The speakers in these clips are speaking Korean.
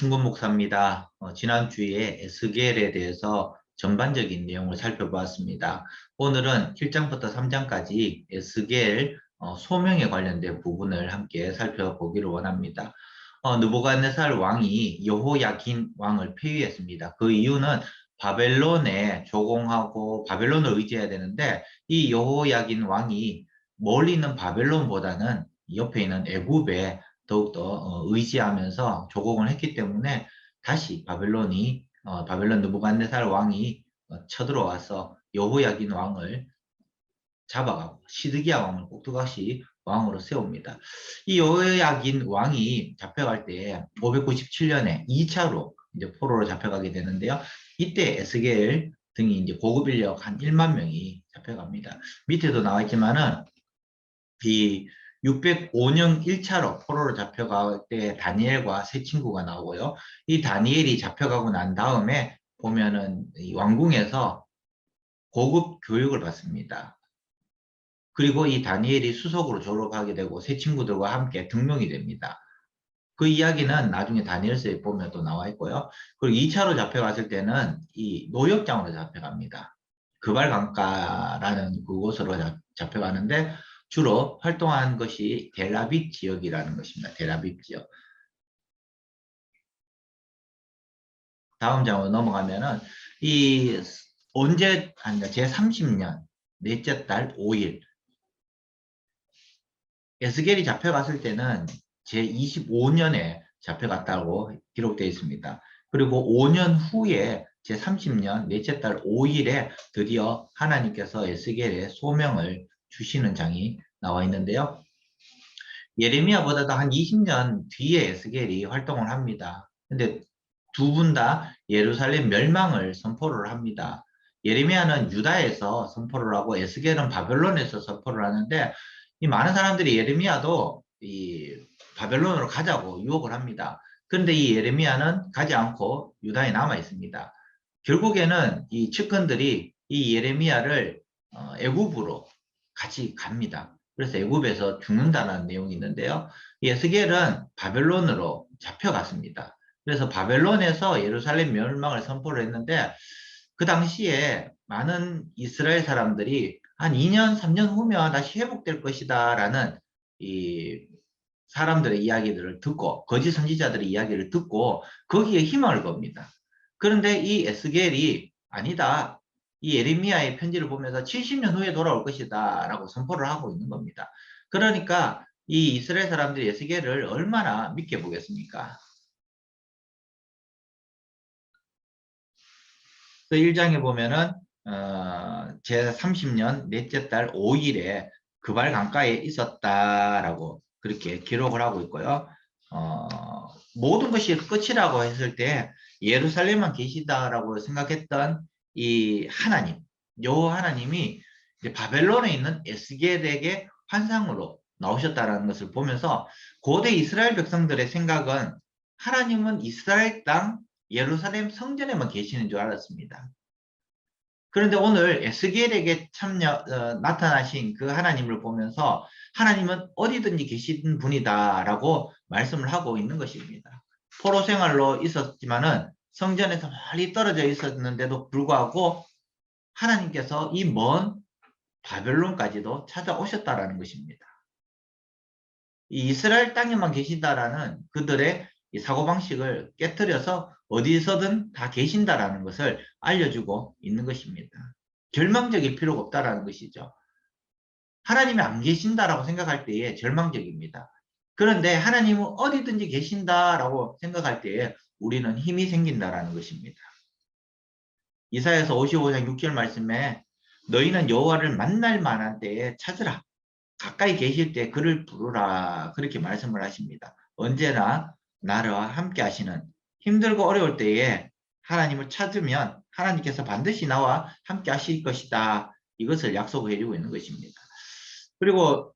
김충곤 목사입니다. 지난주에 에스겔에 대해서 전반적인 내용을 살펴보았습니다. 오늘은 1장부터 3장까지 에스겔 소명에 관련된 부분을 함께 살펴보기를 원합니다. 느부갓네살 왕이 여호야긴 왕을 폐위했습니다. 그 이유는 바벨론에 조공하고 바벨론을 의지해야 되는데 이 여호야긴 왕이 멀리 있는 바벨론보다는 옆에 있는 애굽에 더욱더 의지하면서 조공을 했기 때문에 다시 바벨론 느부갓네살 왕이 쳐들어와서 여호야긴 왕을 잡아가고 시드기야 왕을 꼭두각시 왕으로 세웁니다. 이 여호야긴 왕이 잡혀갈 때 597년에 2차로 이제 포로로 잡혀가게 되는데요. 이때 에스겔 등이 이제 고급 인력 한 1만 명이 잡혀갑니다. 밑에도 나와 있지만은 이 605년 1차로 포로로 잡혀갈 때 다니엘과 세 친구가 나오고요. 이 다니엘이 잡혀가고 난 다음에 보면은 이 왕궁에서 고급 교육을 받습니다. 그리고 이 다니엘이 수석으로 졸업하게 되고 새 친구들과 함께 등록이 됩니다. 그 이야기는 나중에 다니엘서에 보면 또 나와 있고요. 그리고 2차로 잡혀갔을 때는 이 노역장으로 잡혀갑니다. 그발강가라는 그곳으로 잡혀가는데 주로 활동한 것이 델아빕 지역이라는 것입니다. 델아빕 지역. 다음 장으로 넘어가면은 이 언제 제30년 넷째 달 5일 에스겔이 잡혀갔을 때는 제25년에 잡혀갔다고 기록되어 있습니다. 그리고 5년 후에 제30년 넷째 달 5일에 드디어 하나님께서 에스겔의 소명을 주시는 장이 나와 있는데요. 예레미야보다도 한 20년 뒤에 에스겔이 활동을 합니다. 근데 두 분 다 예루살렘 멸망을 선포를 합니다. 예레미야는 유다에서 선포를 하고 에스겔은 바벨론에서 선포를 하는데 이 많은 사람들이 예레미야도 이 바벨론으로 가자고 유혹을 합니다. 그런데 이 예레미야는 가지 않고 유다에 남아 있습니다. 결국에는 이 측근들이 이 예레미야를 애굽으로 같이 갑니다. 그래서 애굽에서 죽는다는 내용이 있는데요. 에스겔은 바벨론으로 잡혀갔습니다. 그래서 바벨론에서 예루살렘 멸망을 선포를 했는데 그 당시에 많은 이스라엘 사람들이 한 2년, 3년 후면 다시 회복될 것이다 라는 이 사람들의 이야기들을 듣고 거짓 선지자들의 이야기를 듣고 거기에 희망을 겁니다. 그런데 이 에스겔이 아니다. 이 예레미야의 편지를 보면서 70년 후에 돌아올 것이다 라고 선포를 하고 있는 겁니다. 그러니까 이 이스라엘 사람들이 에스겔을 얼마나 믿게 보겠습니까? 1장에 보면은 제30년 넷째 달 5일에 그발 강가에 있었다라고 그렇게 기록을 하고 있고요. 모든 것이 끝이라고 했을 때 예루살렘만 계시다라고 생각했던 이 하나님, 여호와 하나님이 이제 바벨론에 있는 에스겔에게 환상으로 나오셨다라는 것을 보면서 고대 이스라엘 백성들의 생각은 하나님은 이스라엘 땅 예루살렘 성전에만 계시는 줄 알았습니다. 그런데 오늘 에스겔에게 나타나신 그 하나님을 보면서 하나님은 어디든지 계신 분이다라고 말씀을 하고 있는 것입니다. 포로 생활로 있었지만은 성전에서 멀리 떨어져 있었는데도 불구하고 하나님께서 이 먼 바벨론까지도 찾아오셨다라는 것입니다. 이 이스라엘 땅에만 계신다라는 그들의 이 사고방식을 깨뜨려서 어디서든 다 계신다라는 것을 알려주고 있는 것입니다. 절망적일 필요가 없다라는 것이죠. 하나님이 안 계신다라고 생각할 때에 절망적입니다. 그런데 하나님은 어디든지 계신다라고 생각할 때에 우리는 힘이 생긴다라는 것입니다. 이사야서 55장 6절 말씀에 너희는 여호와를 만날 만한 때에 찾으라. 가까이 계실 때 그를 부르라. 그렇게 말씀을 하십니다. 언제나 나와 함께 하시는 힘들고 어려울 때에 하나님을 찾으면 하나님께서 반드시 나와 함께 하실 것이다. 이것을 약속해 주고 있는 것입니다. 그리고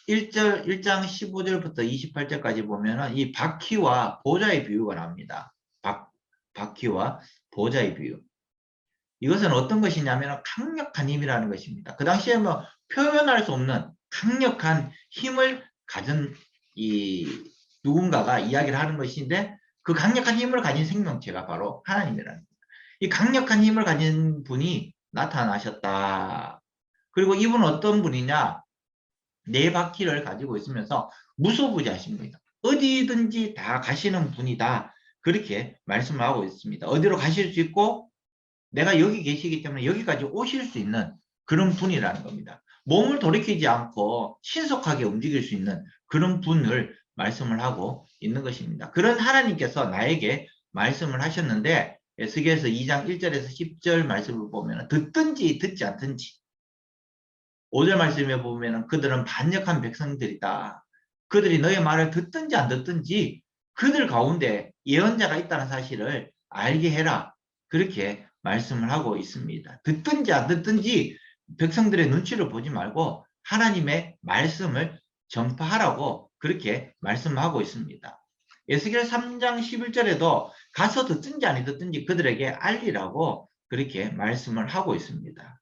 1장 15절부터 28절까지 보면 이 바퀴와 보좌의 비유가 나옵니다. 바퀴와 보좌의 비유. 이것은 어떤 것이냐면 강력한 힘이라는 것입니다. 그 당시에 뭐 표현할 수 없는 강력한 힘을 가진 이 누군가가 이야기를 하는 것인데 그 강력한 힘을 가진 생명체가 바로 하나님이라는 겁니다. 이 강력한 힘을 가진 분이 나타나셨다. 그리고 이분은 어떤 분이냐? 네 바퀴를 가지고 있으면서 무소부재하십니다. 어디든지 다 가시는 분이다. 그렇게 말씀을 하고 있습니다. 어디로 가실 수 있고 내가 여기 계시기 때문에 여기까지 오실 수 있는 그런 분이라는 겁니다. 몸을 돌이키지 않고 신속하게 움직일 수 있는 그런 분을 말씀을 하고 있는 것입니다. 그런 하나님께서 나에게 말씀을 하셨는데 에스겔서 2장 1절에서 10절 말씀을 보면 듣든지 듣지 않든지 5절 말씀에 보면 그들은 반역한 백성들이다. 그들이 너의 말을 듣든지 안 듣든지 그들 가운데 예언자가 있다는 사실을 알게 해라. 그렇게 말씀을 하고 있습니다. 듣든지 안 듣든지 백성들의 눈치를 보지 말고 하나님의 말씀을 전파하라고 그렇게 말씀하고 있습니다. 에스겔 3장 11절에도 가서 듣든지 안 듣든지 그들에게 알리라고 그렇게 말씀을 하고 있습니다.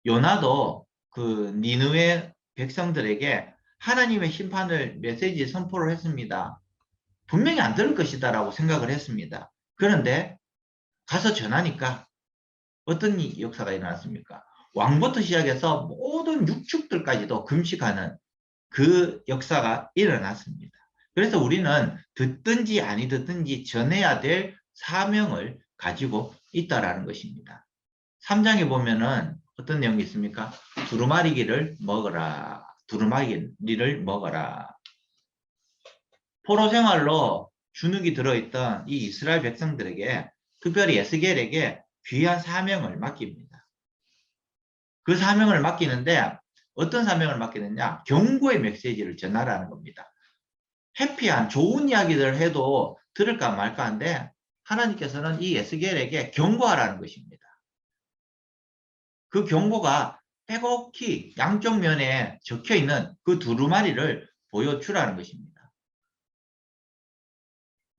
요나도 그 니느웨 백성들에게 하나님의 심판을 메시지 선포를 했습니다. 분명히 안 들을 것이다라고 생각을 했습니다. 그런데 가서 전하니까 어떤 역사가 일어났습니까? 왕부터 시작해서 모든 육축들까지도 금식하는 그 역사가 일어났습니다. 그래서 우리는 듣든지 아니 듣든지 전해야 될 사명을 가지고 있다라는 것입니다. 3장에 보면은 어떤 내용이 있습니까? 두루마리기를 먹어라. 두루마리를 먹어라. 포로 생활로 주눅이 들어있던 이 이스라엘 백성들에게 특별히 에스겔에게 귀한 사명을 맡깁니다. 그 사명을 맡기는데 어떤 사명을 맡기느냐? 경고의 메시지를 전하라는 겁니다. 해피한 좋은 이야기들을 해도 들을까 말까 한데 하나님께서는 이 에스겔에게 경고하라는 것입니다. 그 경고가 빼곡히 양쪽 면에 적혀있는 그 두루마리를 보여주라는 것입니다.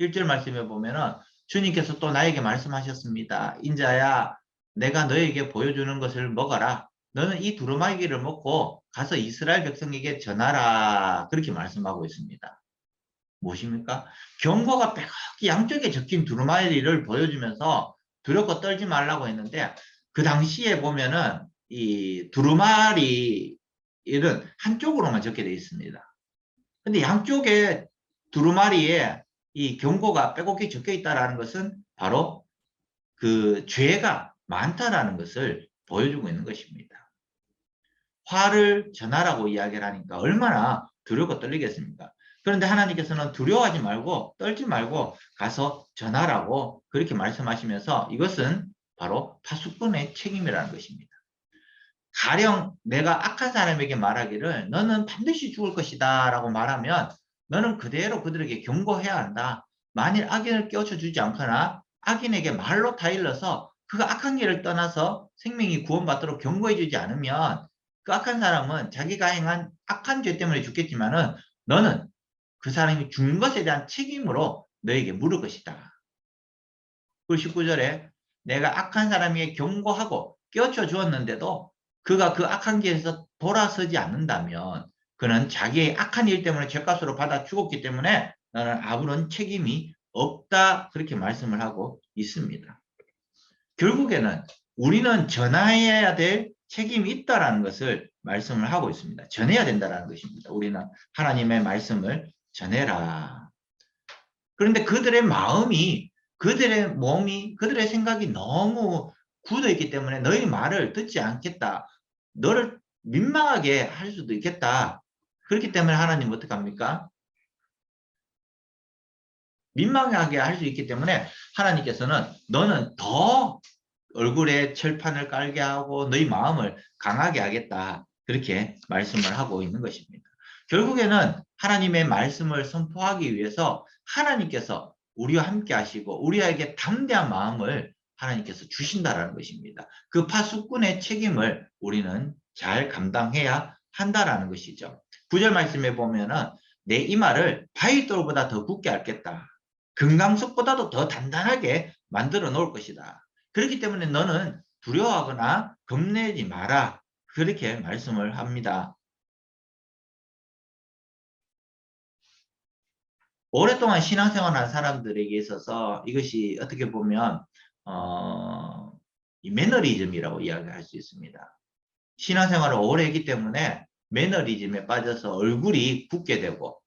1절 말씀에 보면은 주님께서 또 나에게 말씀하셨습니다. 인자야, 내가 너에게 보여주는 것을 먹어라. 너는 이 두루마리를 먹고 가서 이스라엘 백성에게 전하라. 그렇게 말씀하고 있습니다. 무엇입니까? 경고가 빼곡히 양쪽에 적힌 두루마리를 보여주면서 두렵고 떨지 말라고 했는데 그 당시에 보면은 이 두루마리 일은 한쪽으로만 적게 되어 있습니다. 근데 양쪽에 두루마리에 이 경고가 빼곡히 적혀 있다는 것은 바로 그 죄가 많다라는 것을 보여주고 있는 것입니다. 화를 전하라고 이야기를 하니까 얼마나 두렵고 떨리겠습니까? 그런데 하나님께서는 두려워하지 말고 떨지 말고 가서 전하라고 그렇게 말씀하시면서 이것은 바로 파수꾼의 책임이라는 것입니다. 가령 내가 악한 사람에게 말하기를 너는 반드시 죽을 것이다 라고 말하면 너는 그대로 그들에게 경고해야 한다. 만일 악인을 깨우쳐주지 않거나 악인에게 말로 타일러서 그가 악한 길을 떠나서 생명이 구원받도록 경고해주지 않으면 그 악한 사람은 자기가 행한 악한 죄 때문에 죽겠지만은 너는 그 사람이 죽는 것에 대한 책임으로 너에게 물을 것이다. 그리고 19절에 내가 악한 사람에게 경고하고 깨우쳐 주었는데도 그가 그 악한 길에서 돌아서지 않는다면 그는 자기의 악한 일 때문에 죄값으로 받아 죽었기 때문에 나는 아무런 책임이 없다. 그렇게 말씀을 하고 있습니다. 결국에는 우리는 전해야 될 책임이 있다는 것을 말씀을 하고 있습니다. 전해야 된다는 것입니다. 우리는 하나님의 말씀을 전해라. 그런데 그들의 마음이, 그들의 몸이, 그들의 생각이 너무 굳어있기 때문에 너희 말을 듣지 않겠다. 너를 민망하게 할 수도 있겠다. 그렇기 때문에 하나님 어떻게 합니까? 민망하게 할 수 있기 때문에 하나님께서는 너는 더 얼굴에 철판을 깔게 하고 너희 마음을 강하게 하겠다. 그렇게 말씀을 하고 있는 것입니다. 결국에는 하나님의 말씀을 선포하기 위해서 하나님께서 우리와 함께 하시고 우리에게 담대한 마음을 하나님께서 주신다라는 것입니다. 그 파수꾼의 책임을 우리는 잘 감당해야 한다라는 것이죠. 9절 말씀에 보면은 내 이마를 바위돌보다 더 굳게 앓겠다. 금강석보다도 더 단단하게 만들어 놓을 것이다. 그렇기 때문에 너는 두려워하거나 겁내지 마라. 그렇게 말씀을 합니다. 오랫동안 신앙생활한 사람들에게 있어서 이것이 어떻게 보면 이 매너리즘이라고 이야기할 수 있습니다. 신앙생활을 오래 했기 때문에 매너리즘에 빠져서 얼굴이 굳게 되고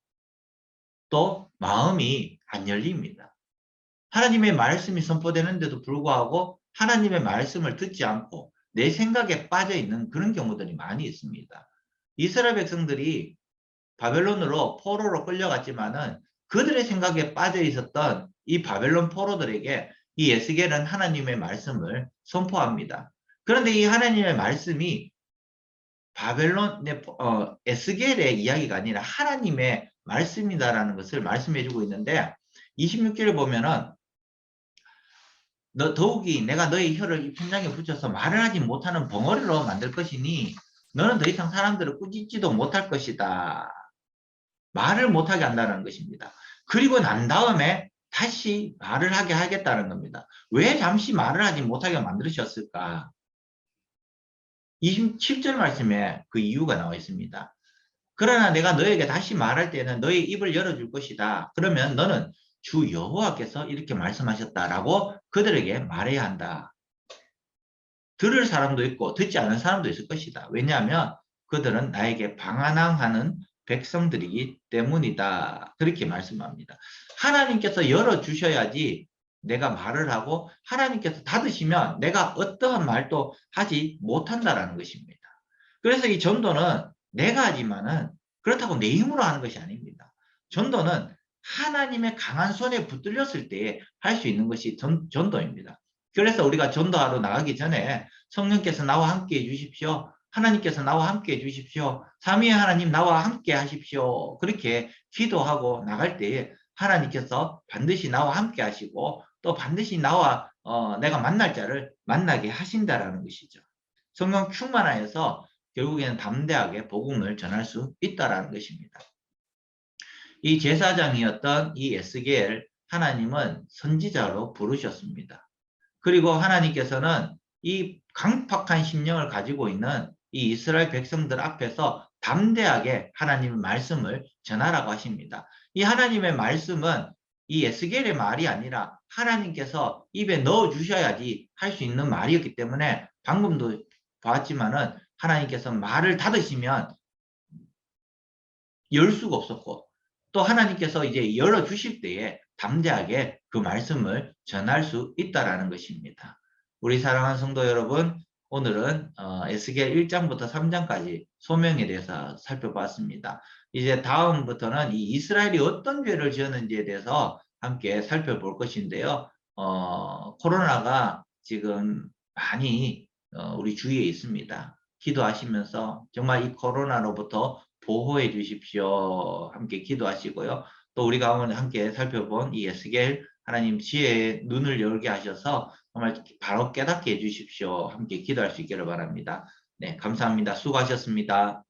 또 마음이 안 열립니다. 하나님의 말씀이 선포되는데도 불구하고 하나님의 말씀을 듣지 않고 내 생각에 빠져 있는 그런 경우들이 많이 있습니다. 이스라엘 백성들이 바벨론으로 포로로 끌려갔지만은 그들의 생각에 빠져 있었던 이 바벨론 포로들에게 이 에스겔은 하나님의 말씀을 선포합니다. 그런데 이 하나님의 말씀이 바벨론의 에스겔의 이야기가 아니라 하나님의 말씀이다라는 것을 말씀해주고 있는데 26절을 보면은 너 더욱이 내가 너의 혀를 이 편장에 붙여서 말을 하지 못하는 벙어리로 만들 것이니 너는 더 이상 사람들을 꾸짖지도 못할 것이다. 말을 못하게 한다는 것입니다. 그리고 난 다음에 다시 말을 하게 하겠다는 겁니다. 왜 잠시 말을 하지 못하게 만드셨을까? 27절 말씀에 그 이유가 나와 있습니다. 그러나 내가 너에게 다시 말할 때는 너의 입을 열어줄 것이다. 그러면 너는 주 여호와께서 이렇게 말씀하셨다라고 그들에게 말해야 한다. 들을 사람도 있고 듣지 않은 사람도 있을 것이다. 왜냐하면 그들은 나에게 방한항하는 백성들이기 때문이다. 그렇게 말씀합니다. 하나님께서 열어주셔야지 내가 말을 하고 하나님께서 닫으시면 내가 어떠한 말도 하지 못한다라는 것입니다. 그래서 이 전도는 내가 하지만은 그렇다고 내 힘으로 하는 것이 아닙니다. 전도는 하나님의 강한 손에 붙들렸을 때 할 수 있는 것이 전도입니다. 그래서 우리가 전도하러 나가기 전에 성령께서 나와 함께 해주십시오. 하나님께서 나와 함께 해주십시오. 삼위의 하나님 나와 함께 하십시오. 그렇게 기도하고 나갈 때에 하나님께서 반드시 나와 함께 하시고 또 반드시 나와 내가 만날 자를 만나게 하신다라는 것이죠. 성령 충만하여서 결국에는 담대하게 복음을 전할 수 있다라는 것입니다. 이 제사장이었던 이 에스겔 하나님은 선지자로 부르셨습니다. 그리고 하나님께서는 이 강팍한 심령을 가지고 있는 이 이스라엘 백성들 앞에서 담대하게 하나님의 말씀을 전하라고 하십니다. 이 하나님의 말씀은 이 에스겔의 말이 아니라 하나님께서 입에 넣어 주셔야지 할 수 있는 말이었기 때문에 방금도 봤지만은 하나님께서 말을 닫으시면 열 수가 없었고 또 하나님께서 이제 열어 주실 때에 담대하게 그 말씀을 전할 수 있다라는 것입니다. 우리 사랑하는 성도 여러분, 오늘은 에스겔 1장부터 3장까지 소명에 대해서 살펴봤습니다. 이제 다음부터는 이 이스라엘이 어떤 죄를 지었는지에 대해서 함께 살펴볼 것인데요. 코로나가 지금 많이 우리 주위에 있습니다. 기도하시면서 정말 이 코로나로부터 보호해 주십시오. 함께 기도하시고요. 또 우리가 오늘 함께 살펴본 이 에스겔 하나님 지혜의 눈을 열게 하셔서 정말 바로 깨닫게 해 주십시오. 함께 기도할 수 있기를 바랍니다. 네, 감사합니다. 수고하셨습니다.